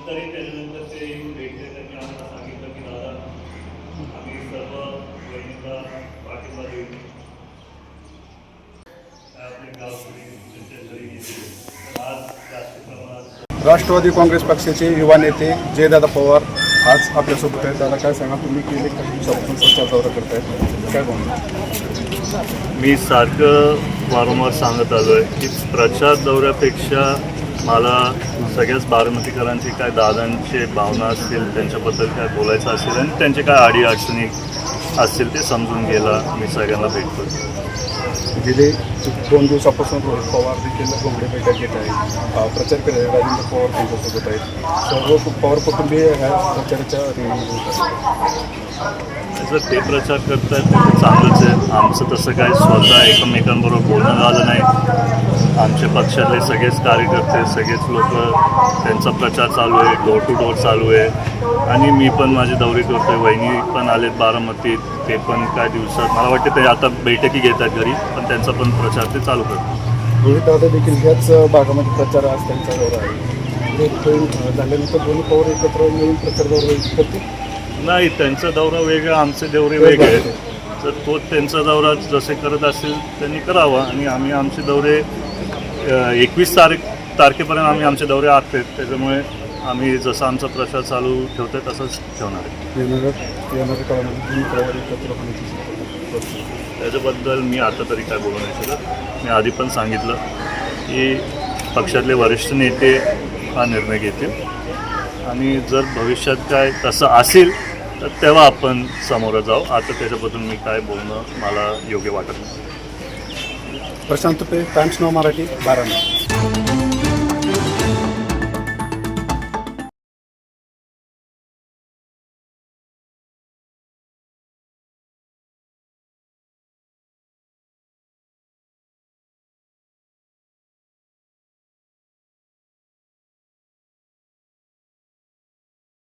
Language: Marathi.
तरी त्याच्यानंतर ते येऊन भेटले. त्यांनी आम्हाला सांगितलं की दादा आम्ही सर्व बहिणीला पाठिंबा देऊ. आपले गावकरी त्यांच्या घरी घेतले. तर आज जास्त प्रमाणात राष्ट्रवादी काँग्रेस पक्षाचे युवा नेते जयदादा पवार आज आपल्यासोबत आहेत. दादा काय सांगा, तुम्ही गेले काही दिवसापासून प्रचार दौरा करतायत, काय बोलणार? मी सारखं वारंवार सांगत आलो आहे की प्रचार दौऱ्यापेक्षा मला सगळ्याच बारामतीकरांची काय दादांचे भावना असतील, त्यांच्याबद्दल काय बोलायचं असेल आणि त्यांचे काय अडीअडचणी असतील ते समजून घ्यायला मी सगळ्यांना भेटतो. गेले 2 दिवसापासून रोहित पवार देखील घोंगडे बैठक घेत आहेत, प्रचार करत आहेत. राजेंद्र पवार त्यांच्यासोबत आहेत. सर्व पवार कुटुंबीय ह्या प्रचाराच्या रिंगणात आहेत. जर ते प्रचार करत आहेत ते चांगलंच आहे. आमचं तसं काय स्वतः एकमेकांबरोबर बोलणं झालं नाही. आमच्या पक्षातले सगळेच कार्यकर्ते, सगळेच लोक त्यांचा प्रचार चालू आहे, डोर टू डोर चालू आहे. आणि मी पण माझे दौरे करतो आहे. वहिनी पण आलेत बारामतीत, ते पण काय दिवसात मला वाटतं ते आता बैठकी घेत आहेत घरी, पण त्यांचा पण प्रचार ते चालू करतात. रोहित दादा देखील ह्याच भागामध्ये प्रचार आज त्यांचा दौरा आहे. झाल्यानंतर दोन्ही पवार एकत्र मिळून प्रचार दौरा करतील. नाही, त्यांचा दौरा वेगळा, आमचे दौरे वेगळे आहेत. तर तो त्यांचा दौरा जसे करत असेल त्यांनी करावा आणि आम्ही आमचे दौरे 21 तारखेपर्यंत आम्ही आमचे दौरे आखत. त्याच्यामुळे आम्ही जसा आमचा प्रचार चालू ठेवतो आहे तसंच ठेवणार आहे. येणाऱ्या काळामध्ये दोन्ही पवार एकत्र होण्याची त्याच्याबद्दल मी आता तरी काय बोलू नाही शकत. मी आधी पण सांगितलं की पक्षातले वरिष्ठ नेते हा निर्णय घेतील आणि जर भविष्यात काय तसं असेल तर तेव्हा आपण समोर जाऊ. आता त्याच्याबद्दल मी काय बोलणं मला योग्य वाटत नाही. प्रशांत पे, टाइम्स नाव मराठी, बारामती.